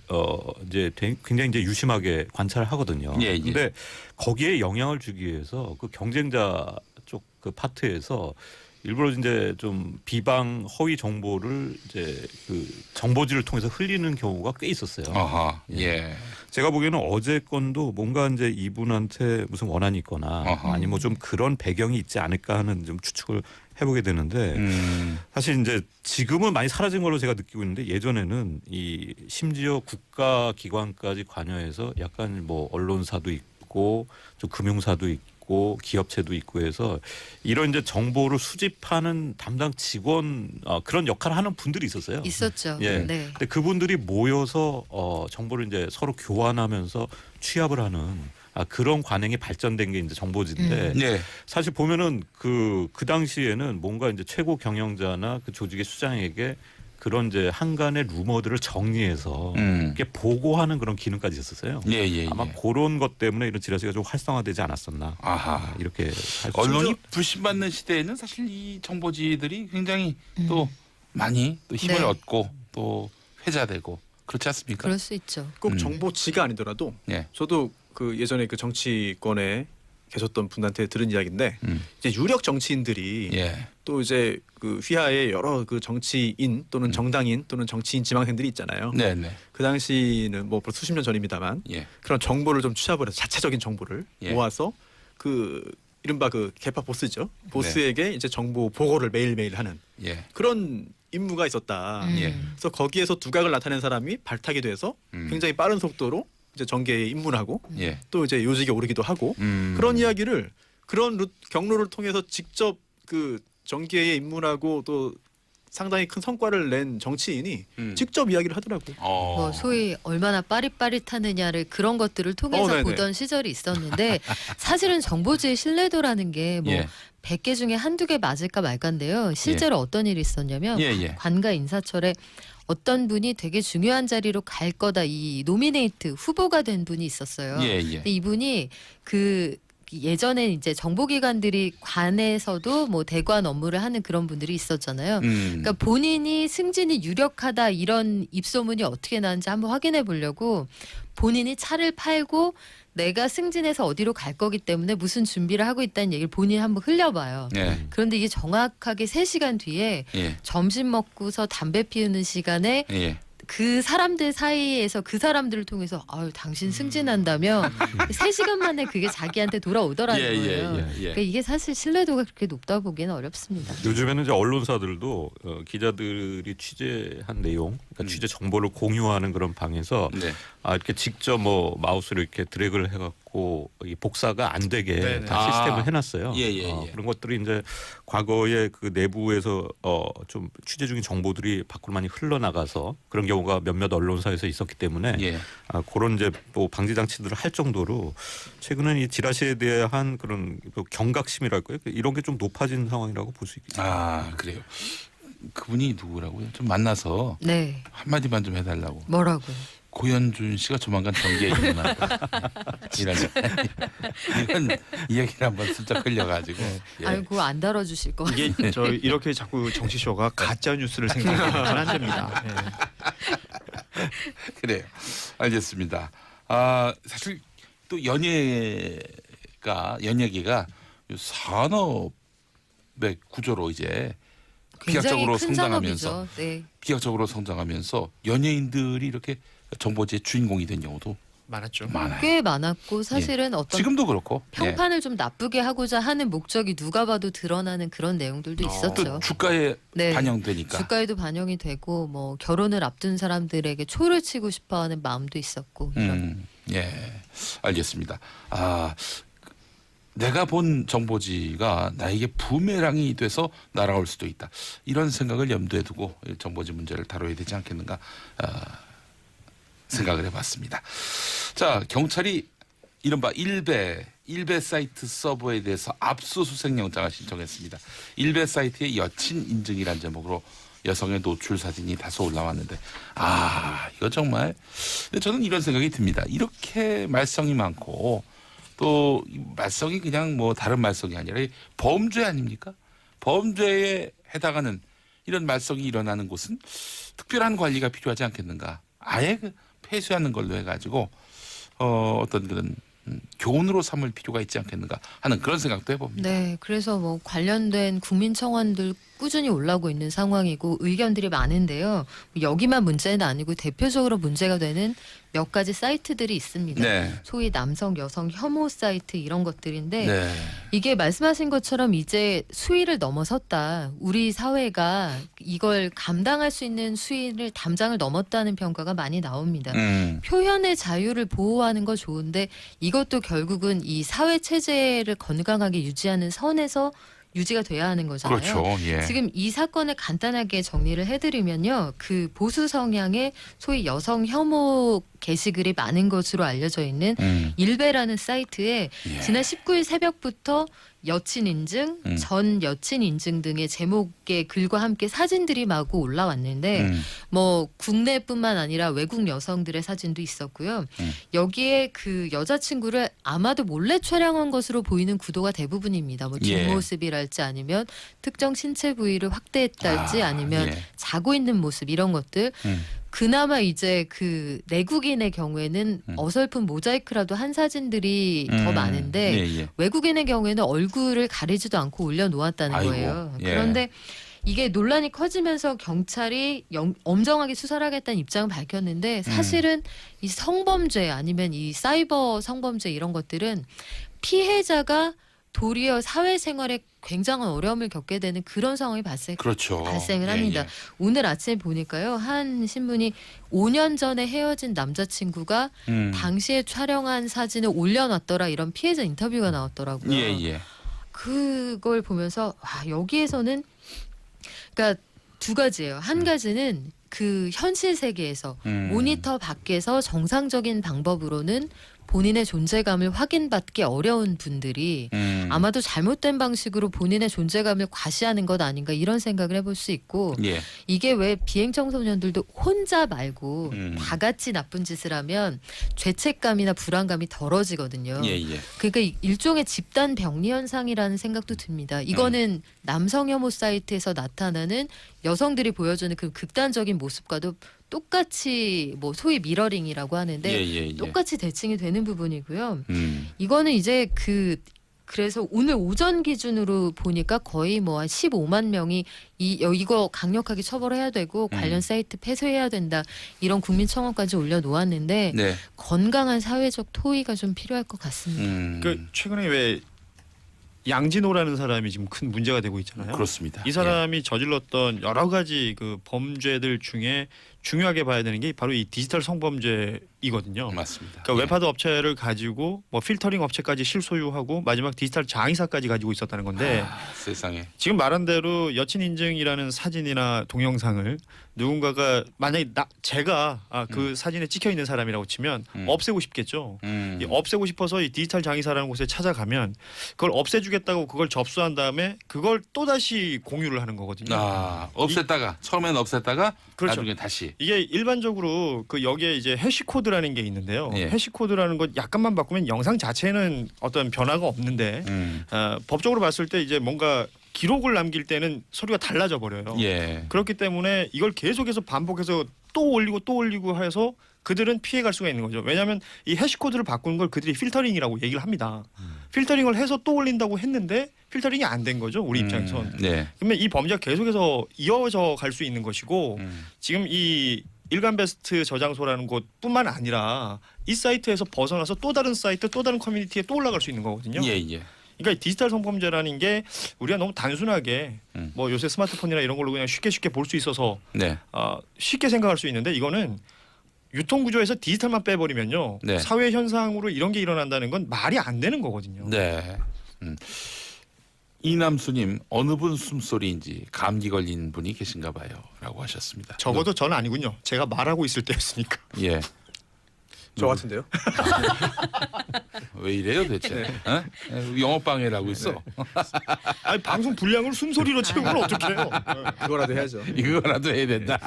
이제 굉장히 이제 유심하게 관찰을 하거든요. 예, 예. 근데 거기에 영향을 주기 위해서 그 경쟁자 쪽 그 파트에서 일부러 이제 좀 비방 허위 정보를 이제 그 정보지를 통해서 흘리는 경우가 꽤 있었어요. 아하. 예. 제가 보기에는 어제 건도 뭔가 이제 이분한테 무슨 원한이 있거나 아니면 뭐 좀 그런 배경이 있지 않을까 하는 좀 추측을 해보게 되는데 사실 이제 지금은 많이 사라진 걸로 제가 느끼고 있는데 예전에는 이 심지어 국가기관까지 관여해서 약간 뭐 언론사도 있고 좀 금융사도 있고 기업체도 있고 해서 이런 이제 정보를 수집하는 담당 직원 그런 역할을 하는 분들이 있었어요. 있었죠. 예. 네. 근데 그분들이 모여서 정보를 이제 서로 교환하면서 취합을 하는 그런 관행이 발전된 게 이제 정보지인데 예. 사실 보면은 그 당시에는 뭔가 이제 최고 경영자나 그 조직의 수장에게 그런 이제 한간의 루머들을 정리해서 이렇게 보고하는 그런 기능까지 있었어요. 예, 예, 아마 예. 그런 것 때문에 이런 지라시가 좀 활성화되지 않았었나. 아하. 이렇게 할 수 언론이 불신받는 시대에는 사실 이 정보지들이 굉장히 또 많이 또 힘을 네. 얻고 또 회자되고 그렇지 않습니까? 그럴 수 있죠. 꼭 정보지가 아니더라도 예. 저도 그 예전에 그 정치권에 계셨던 분한테 들은 이야기인데 이제 유력 정치인들이 예. 또 이제 그 휘하에 여러 그 정치인 또는 정당인 또는 정치인 지망생들이 있잖아요. 네, 네. 그 당시는 뭐 벌써 수십 년 전입니다만 예. 그런 정보를 좀 취합을 해서 자체적인 정보를 예. 모아서 그 이른바 그 개파 보스죠. 보스에게 이제 정보 보고를 매일매일 하는 예. 그런 임무가 있었다. 예. 그래서 거기에서 두각을 나타낸 사람이 발탁이 돼서 굉장히 빠른 속도로 이제 정계에 입문하고 예. 또 이제 요직에 오르기도 하고 그런 이야기를 그런 경로를 통해서 직접 그 정계에 입문하고 또 상당히 큰 성과를 낸 정치인이 직접 이야기를 하더라고요. 뭐 소위 얼마나 빠릿빠릿하느냐를 그런 것들을 통해서 네네. 보던 시절이 있었는데 사실은 정보지의 신뢰도라는 게 뭐 예. 100개 중에 한두 개 맞을까 말까인데요. 실제로 어떤 일이 있었냐면 관가 인사철에 어떤 분이 되게 중요한 자리로 갈 거다 이 노미네이트 후보가 된 분이 있었어요. 근데 이분이 그 예전에 이제 정보기관들이 관에서도 뭐 대관 업무를 하는 그런 분들이 있었잖아요. 그러니까 본인이 승진이 유력하다 이런 입소문이 어떻게 나는지 한번 확인해 보려고 본인이 차를 팔고 내가 승진해서 어디로 갈 거기 때문에 무슨 준비를 하고 있다는 얘기를 본인이 한번 흘려봐요. 그런데 이게 정확하게 3시간 뒤에 점심 먹고서 담배 피우는 시간에 그 사람들 사이에서 그 사람들을 통해서 아유 당신 승진한다며 3시간 만에 그게 자기한테 돌아오더라는 거예요. 그러니까 이게 사실 신뢰도가 그렇게 높다 보기는 어렵습니다. 요즘에는 이제 언론사들도 기자들이 취재한 내용, 그러니까 취재 정보를 공유하는 그런 방에서 이렇게 직접 뭐 마우스를 이렇게 드래그를 해갖고 이 복사가 안 되게 다 시스템을 해놨어요. 그런 것들이 이제 과거에 그 내부에서 좀 취재 중인 정보들이 밖으로 많이 흘러나가서 그런 경우가 몇몇 언론사에서 있었기 때문에 그런 이제 뭐 방지 장치들을 할 정도로 최근은 이 지라시에 대한 그런 경각심이랄까요? 이런 게 좀 높아진 상황이라고 볼 수 있겠습니다. 아 그래요. 그분이 누구라고요? 좀 만나서 한마디만 좀 해달라고. 뭐라고요? 고현준 씨가 조만간 정계에 입문할 거야. 이런 이야기를 한번 슬쩍 흘려가지고. 아이고 안 다뤄주실 거. 이게 저 이렇게 자꾸 정치쇼가 가짜 뉴스를 생산하면 안 됩니다. 그래요. 알겠습니다. 사실 또 연예계가 산업의 구조로 이제 비약적으로 성장하면서 비약적으로 성장하면서 연예인들이 이렇게 정보지의 주인공이 된 경우도 많았죠. 많아요. 꽤 많았고 사실은 어떤 지금도 그렇고 평판을 좀 나쁘게 하고자 하는 목적이 누가 봐도 드러나는 그런 내용들도 있었죠. 또 주가에 반영되니까. 주가에도 반영이 되고 뭐 결혼을 앞둔 사람들에게 초를 치고 싶어하는 마음도 있었고. 알겠습니다. 내가 본 정보지가 나에게 부메랑이 돼서 날아올 수도 있다. 이런 생각을 염두에 두고 정보지 문제를 다뤄야 되지 않겠는가 생각을 해봤습니다. 자, 경찰이 이른바 일베 사이트 서버에 대해서 압수수색 영장을 신청했습니다. 일베 사이트의 여친 인증이란 제목으로 여성의 노출 사진이 다소 올라왔는데 이거 정말 근데 저는 이런 생각이 듭니다. 이렇게 말썽이 많고 또 말썽이 그냥 뭐 다른 말썽이 아니라 범죄 아닙니까? 범죄에 해당하는 이런 말썽이 일어나는 곳은 특별한 관리가 필요하지 않겠는가? 아예 폐쇄하는 걸로 해가지고 어떤 그런 교훈으로 삼을 필요가 있지 않겠는가 하는 그런 생각도 해봅니다. 네, 그래서 뭐 관련된 국민청원들 꾸준히 올라오고 있는 상황이고 의견들이 많은데요. 여기만 문제는 아니고 대표적으로 문제가 되는 몇 가지 사이트들이 있습니다. 소위 남성, 여성 혐오 사이트 이런 것들인데 이게 말씀하신 것처럼 이제 수위를 넘어섰다. 우리 사회가 이걸 감당할 수 있는 수위를 담장을 넘었다는 평가가 많이 나옵니다. 표현의 자유를 보호하는 거 좋은데 이것도 결국은 이 사회 체제를 건강하게 유지하는 선에서 유지가 돼야 하는 거잖아요. 그렇죠. 지금 이 사건을 간단하게 정리를 해드리면요. 그 보수 성향의 소위 여성 혐오 게시글이 많은 것으로 알려져 있는 일베라는 사이트에 지난 19일 새벽부터 여친 인증, 전 여친 인증 등의 제목의 글과 함께 사진들이 마구 올라왔는데 뭐 국내뿐만 아니라 외국 여성들의 사진도 있었고요. 여기에 그 여자친구를 아마도 몰래 촬영한 것으로 보이는 구도가 대부분입니다. 뭐 뒷모습이랄지 아니면 특정 신체 부위를 확대했달지 아니면 자고 있는 모습 이런 것들. 그나마 이제 그 내국인의 경우에는 어설픈 모자이크라도 한 사진들이 더 많은데 외국인의 경우에는 얼굴을 가리지도 않고 올려놓았다는 거예요. 그런데 이게 논란이 커지면서 경찰이 엄정하게 수사를 하겠다는 입장을 밝혔는데 사실은 이 성범죄 아니면 이 사이버 성범죄 이런 것들은 피해자가 도리어 사회생활에 굉장한 어려움을 겪게 되는 그런 상황이 발생을 합니다. 오늘 아침에 보니까요. 한 신문이 5년 전에 헤어진 남자친구가 당시에 촬영한 사진을 올려놨더라 이런 피해자 인터뷰가 나왔더라고요. 그걸 보면서 여기에서는 그러니까 두 가지예요. 한 가지는 그 현실 세계에서 모니터 밖에서 정상적인 방법으로는 본인의 존재감을 확인받기 어려운 분들이 아마도 잘못된 방식으로 본인의 존재감을 과시하는 것 아닌가 이런 생각을 해볼 수 있고 예. 이게 왜 비행 청소년들도 혼자 말고 다 같이 나쁜 짓을 하면 죄책감이나 불안감이 덜어지거든요. 예, 예. 그러니까 일종의 집단 병리 현상이라는 생각도 듭니다. 이거는 남성 혐오 사이트에서 나타나는 여성들이 보여주는 그 극단적인 모습과도 똑같이 뭐 소위 미러링이라고 하는데 예. 똑같이 대칭이 되는 부분이고요. 이거는 이제 그래서 오늘 오전 기준으로 보니까 거의 뭐 한 15만 명이 이거 강력하게 처벌해야 되고 관련 사이트 폐쇄해야 된다 이런 국민청원까지 올려놓았는데 네. 건강한 사회적 토의가 좀 필요할 것 같습니다. 그 최근에 왜 양진호라는 사람이 지금 큰 문제가 되고 있잖아요. 그렇습니다. 이 사람이 저질렀던 여러 가지 그 범죄들 중에 중요하게 봐야 되는 게 바로 이 디지털 성범죄이거든요. 맞습니다. 그러니까 웹하드 업체를 가지고 뭐 필터링 업체까지 실소유하고 마지막 디지털 장의사까지 가지고 있었다는 건데 세상에. 지금 말한 대로 여친 인증이라는 사진이나 동영상을 누군가가 만약에 제가 그 사진에 찍혀 있는 사람이라고 치면 없애고 싶겠죠. 이 없애고 싶어서 이 디지털 장의사라는 곳에 찾아가면 그걸 없애주겠다고 그걸 접수한 다음에 그걸 또 다시 공유를 하는 거거든요. 없앴다가 처음엔 없앴다가 그렇죠. 나중에 다시. 이게 일반적으로 그 여기에 이제 해시코드라는 게 있는데요. 예. 해시코드라는 건 약간만 바꾸면 영상 자체는 어떤 변화가 없는데 법적으로 봤을 때 이제 뭔가 기록을 남길 때는 서류가 달라져 버려요. 예. 그렇기 때문에 이걸 계속해서 반복해서 또 올리고 해서 그들은 피해갈 수가 있는 거죠. 왜냐하면 이 해시코드를 바꾸는 걸 그들이 필터링이라고 얘기를 합니다. 필터링을 해서 또 올린다고 했는데 필터링이 안 된 거죠. 우리 입장에선. 네. 그러면 이 범죄가 계속해서 이어져 갈 수 있는 것이고 지금 이 일간베스트 저장소라는 곳뿐만 아니라 이 사이트에서 벗어나서 또 다른 사이트, 또 다른 커뮤니티에 또 올라갈 수 있는 거거든요. 예. 그러니까 디지털 성범죄라는 게 우리가 너무 단순하게 뭐 요새 스마트폰이나 이런 걸로 그냥 쉽게 볼 수 있어서 네. 쉽게 생각할 수 있는데 이거는 유통 구조에서 디지털만 빼버리면요. 네. 사회 현상으로 이런 게 일어난다는 건 말이 안 되는 거거든요. 네. 이남수님 어느 분 숨소리인지 감기 걸린 분이 계신가 봐요라고 하셨습니다. 적어도 저는 아니군요. 제가 말하고 있을 때였으니까. 예. 저 같은데요? 왜 이래요 대체? 어? 영업 방해를 하고 있어. 아니 방송 분량을 숨소리로 채우면 어떡해요? 그거라도 해야죠. 이거라도 해야 된다.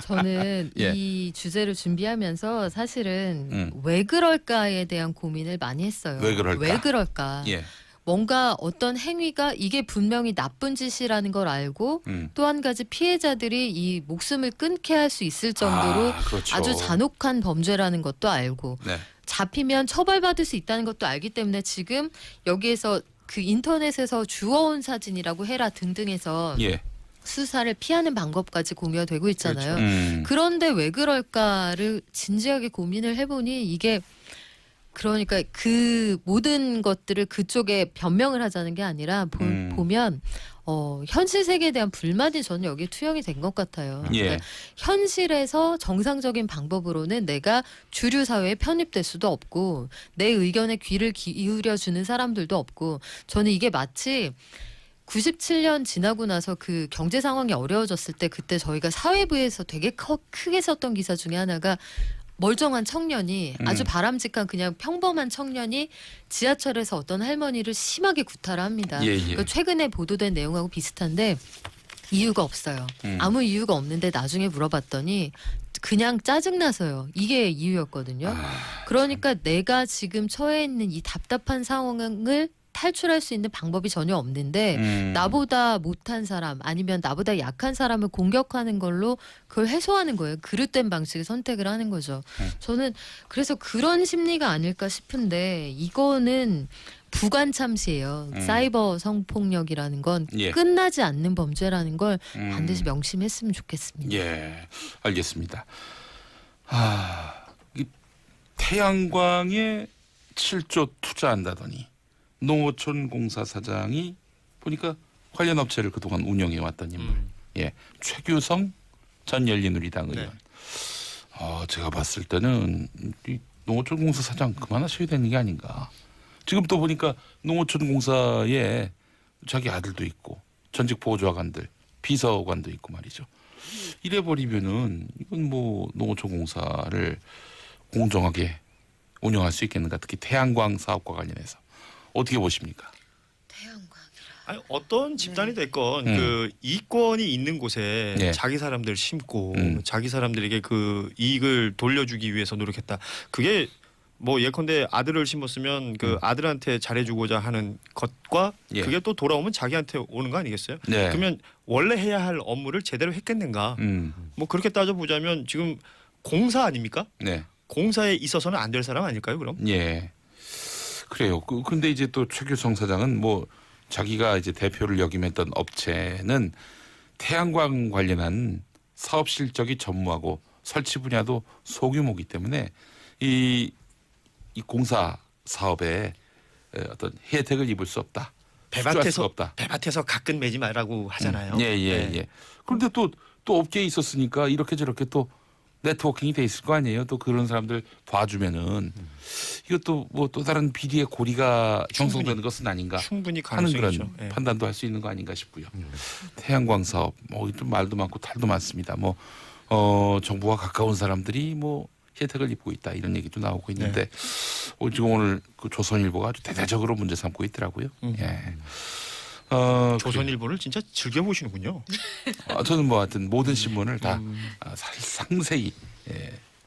저는 예. 이 주제를 준비하면서 사실은 왜 그럴까에 대한 고민을 많이 했어요. 왜 그럴까? 왜 그럴까? 예. 뭔가 어떤 행위가 이게 분명히 나쁜 짓이라는 걸 알고 또 한 가지 피해자들이 이 목숨을 끊게 할 수 있을 정도로 그렇죠. 아주 잔혹한 범죄라는 것도 알고 네. 잡히면 처벌받을 수 있다는 것도 알기 때문에 지금 여기에서 그 인터넷에서 주워온 사진이라고 해라 등등해서 예. 수사를 피하는 방법까지 공유가 되고 있잖아요. 그렇죠. 그런데 왜 그럴까를 진지하게 고민을 해보니 이게 그러니까 그 모든 것들을 그쪽에 변명을 하자는 게 아니라 보면 현실 세계에 대한 불만이 저는 여기에 투영이 된 것 같아요. 예. 그러니까 현실에서 정상적인 방법으로는 내가 주류 사회에 편입될 수도 없고 내 의견에 귀를 기울여 주는 사람들도 없고 저는 이게 마치 97년 지나고 나서 그 경제 상황이 어려워졌을 때 그때 저희가 사회부에서 되게 크게 썼던 기사 중에 하나가 멀쩡한 청년이 아주 바람직한 그냥 평범한 청년이 지하철에서 어떤 할머니를 심하게 구타를 합니다. 예. 그러니까 최근에 보도된 내용하고 비슷한데 이유가 없어요. 아무 이유가 없는데 나중에 물어봤더니 그냥 짜증나서요. 이게 이유였거든요. 그러니까 내가 지금 처해 있는 이 답답한 상황을 탈출할 수 있는 방법이 전혀 없는데 나보다 못한 사람 아니면 나보다 약한 사람을 공격하는 걸로 그걸 해소하는 거예요. 그릇된 방식의 선택을 하는 거죠. 저는 그래서 그런 심리가 아닐까 싶은데 이거는 부관참시예요. 사이버 성폭력이라는 건 예. 끝나지 않는 범죄라는 걸 반드시 명심했으면 좋겠습니다. 예. 알겠습니다. 이 태양광에 7조 투자한다더니 농어촌 공사 사장이 보니까 관련 업체를 그동안 운영해 왔던 인물. 예. 최규성 전 열린우리당 의원. 제가 봤을 때는 이 농어촌 공사 사장 그만하셔야 되는 게 아닌가. 지금 또 보니까 농어촌 공사에 자기 아들도 있고 전직 보조관들 비서관도 있고 말이죠. 이래 버리면은 이건 뭐 농어촌공사를 공정하게 운영할 수 있겠는가? 특히 태양광 사업과 관련해서 어떻게 보십니까? 아니, 어떤 집단이 됐건 그 이권이 있는 곳에 예. 자기 사람들 심고 자기 사람들에게 그 이익을 돌려주기 위해서 노력했다. 그게 뭐 예컨대 아들을 심었으면 그 아들한테 잘해주고자 하는 것과 예. 그게 또 돌아오면 자기한테 오는 거 아니겠어요? 네. 그러면 원래 해야 할 업무를 제대로 했겠는가? 뭐 그렇게 따져보자면 지금 공사 아닙니까? 네. 공사에 있어서는 안 될 사람 아닐까요? 그럼? 예. 그래요. 근데 이제 또 최규성 사장은 뭐 자기가 이제 대표를 역임했던 업체는 태양광 관련한 사업 실적이 전무하고 설치 분야도 소규모이기 때문에 이 공사 사업에 어떤 혜택을 입을 수 없다. 수주할 수가 없다. 배밭에서 가끔 매지 말라고 하잖아요. 예. 네. 그런데 또 업계에 있었으니까 이렇게 저렇게 또 네트워킹이 돼 있을 거 아니에요. 또 그런 사람들 봐주면은 이것도 뭐 또 다른 비리의 고리가 형성되는 것은 아닌가 충분히 하는 그런 가능성이죠. 예. 판단도 할 수 있는 거 아닌가 싶고요. 태양광 사업 뭐 좀 말도 많고 탈도 많습니다. 뭐 정부와 가까운 사람들이 뭐 혜택을 입고 있다 이런 얘기도 나오고 있는데 지금 오늘 그 조선일보가 아주 대대적으로 문제 삼고 있더라고요. 예. 조선일보를 진짜 즐겨 보시는군요. 저는 뭐 하여튼 모든 신문을 다 상세히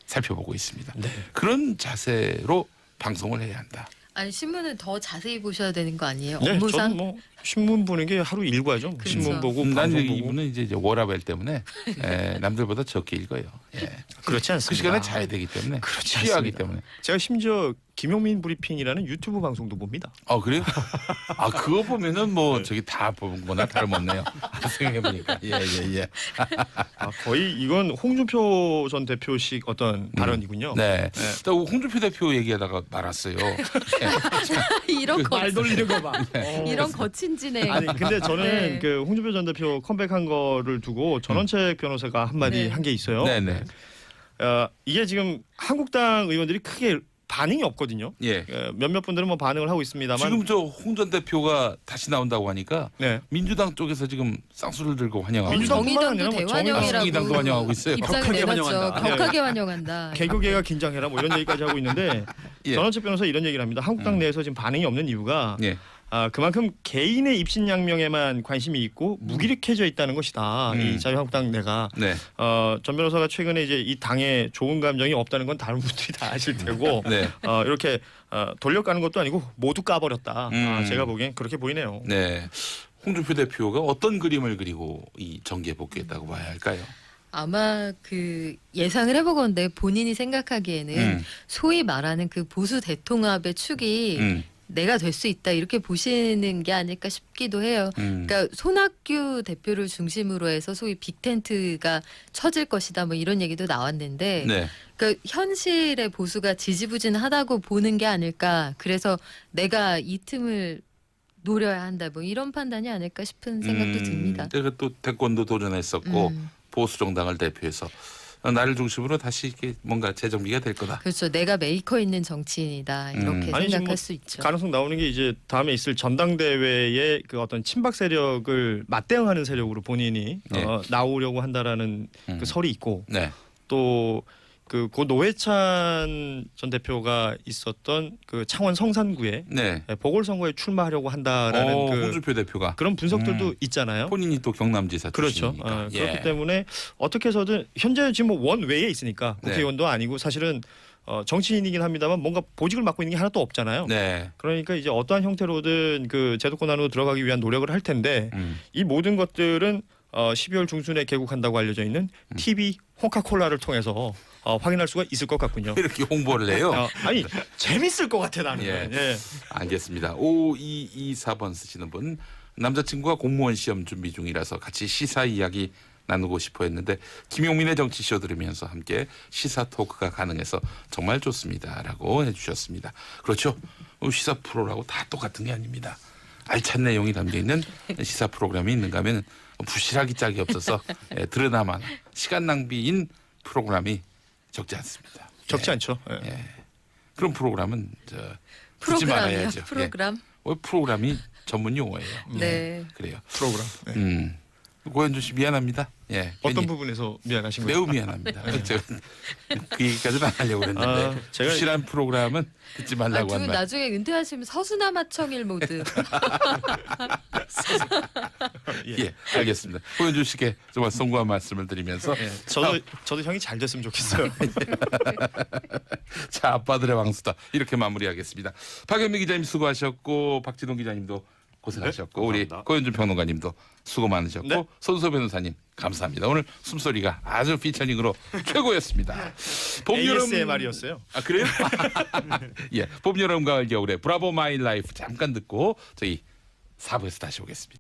살펴보고 있습니다. 네. 그런 자세로 방송을 해야 한다. 아니 신문은 더 자세히 보셔야 되는 거 아니에요? 네, 업무상? 저는 뭐 신문 보는 게 하루 일과죠. 그렇죠. 신문 보고 난 방송 보고. 이분은 이제 워라벨 때문에 남들보다 적게 읽어요. 예. 그렇지 않습니다. 그 시간에 자야 되기 때문에 그렇지 취하기 않습니다. 때문에. 제가 심지어 김용민 브리핑이라는 유튜브 방송도 봅니다. 그래요? 그거 보면은 뭐 저기 다 본 거나 다름없네요. 생각해 보니까. 예. 거의 이건 홍준표 전 대표식 어떤 발언이군요. 네. 또 홍준표 대표 얘기하다가 말았어요. 이런 거 돌리는 거 봐. 이런 거친 진행. 아니 근데 저는 네. 그 홍준표 전 대표 컴백한 거를 두고 전원책 변호사가 한마디 네. 한 게 있어요. 네네. 이게 지금 한국당 의원들이 크게 반응이 없거든요. 예. 몇몇 분들은 뭐 반응을 하고 있습니다만 지금 저 홍 전 대표가 다시 나온다고 하니까 네. 민주당 쪽에서 지금 쌍수를 들고 환영하고 민주당 있어요. 뿐만 아니라 정의당도 뭐 대환영이라고 정의당도 환영하고 있어요. 입장을 격하게 내놨죠. 환영한다. 격하게 환영한다. 개교계가 긴장해라 뭐 이런 얘기까지 하고 있는데 예. 전원책 변호사 이런 얘기를 합니다. 한국당 내에서 지금 반응이 없는 이유가 예. 그만큼 개인의 입신양명에만 관심이 있고 무기력해져 있다는 것이다. 이 자유한국당 내가 네. 전 변호사가 최근에 이제 이 당에 좋은 감정이 없다는 건 다른 분들이 다 아실 테고 네. 이렇게 돌려가는 것도 아니고 모두 까버렸다. 제가 보기엔 그렇게 보이네요. 네. 홍준표 대표가 어떤 그림을 그리고 이 정계에 복귀했다고 봐야 할까요? 아마 그 예상을 해보건데 본인이 생각하기에는 소위 말하는 그 보수 대통합의 축이 내가 될 수 있다 이렇게 보시는 게 아닐까 싶기도 해요. 그러니까 손학규 대표를 중심으로 해서 소위 빅텐트가 쳐질 것이다 뭐 이런 얘기도 나왔는데 네. 그러니까 현실의 보수가 지지부진하다고 보는 게 아닐까. 그래서 내가 이 틈을 노려야 한다 뭐 이런 판단이 아닐까 싶은 생각도 듭니다. 내가 또 태권도 도전했었고 보수 정당을 대표해서 나를 중심으로 다시 이렇게 뭔가 재정비가 될 거다. 그렇죠. 내가 메이커 있는 정치인이다 이렇게 아니, 지금 생각할 뭐 수 있죠. 가능성 나오는 게 이제 다음에 있을 전당대회의 그 어떤 친박 세력을 맞대응하는 세력으로 본인이 네. 나오려고 한다라는 그 설이 있고 네. 또 고 노회찬 전 대표가 있었던 그 창원 성산구에 네. 보궐선거에 출마하려고 한다라는 홍준표 대표가 그런 분석들도 있잖아요. 본인이 또 경남지사 그렇죠. 출신이니까. 그렇기 때문에 어떻게 해서든 현재 지금 뭐 원외에 있으니까 네. 국회의원도 아니고 사실은 정치인이긴 합니다만 뭔가 보직을 맡고 있는 게 하나도 없잖아요. 네. 그러니까 이제 어떠한 형태로든 그 제도권 안으로 들어가기 위한 노력을 할 텐데 이 모든 것들은 12월 중순에 개국한다고 알려져 있는 TV 호카콜라를 통해서 확인할 수가 있을 것 같군요. 이렇게 홍보를 해요. 아니 재밌을 것 같아 나는. 예. 예. 알겠습니다. 5224번 쓰시는 분 남자친구가 공무원 시험 준비 중이라서 같이 시사 이야기 나누고 싶어 했는데 김용민의 정치쇼 들으면서 함께 시사 토크가 가능해서 정말 좋습니다라고 해주셨습니다. 그렇죠. 시사 프로라고 다 똑같은 게 아닙니다. 알찬 내용이 담겨있는 시사 프로그램이 있는가 하면 부실하기 짝이 없어서 드러나만 시간 낭비인 프로그램이 적지 않습니다. 적지 않죠. 예. 예. 그런 프로그램은 듣지 프로그램이요. 말아야죠. 프로그램. 프로그램이 전문 용어예요. 네. 그래요. 프로그램. 네. 고현준 씨 미안합니다. 예, 어떤 괜히 부분에서 미안하신 거예요? 매우 미안합니다. 제가 그 얘기까지는 안 하려고 했는데 제가 부실한 프로그램은 듣지 말라고 한 말. 나중에 은퇴하시면 서수남하청일 모드. 예, 알겠습니다. 고현준 씨께 정말 송구한 말씀을 드리면서 저도 형이 잘 됐으면 좋겠어요. 자, 아빠들의 왕수다 이렇게 마무리하겠습니다. 박연미 기자님 수고하셨고 박지동 기자님도 고생하셨고 우리 고현준 평론가님도 수고 많으셨고 네. 손소 변호사님 감사합니다. 오늘 숨소리가 아주 피처링으로 최고였습니다. 봄, 여름 ASMR이었어요. 아 그래요? 예, 봄, 여름, 가을, 겨울에 브라보 마이 라이프 잠깐 듣고 저희 4부에서 다시 오겠습니다.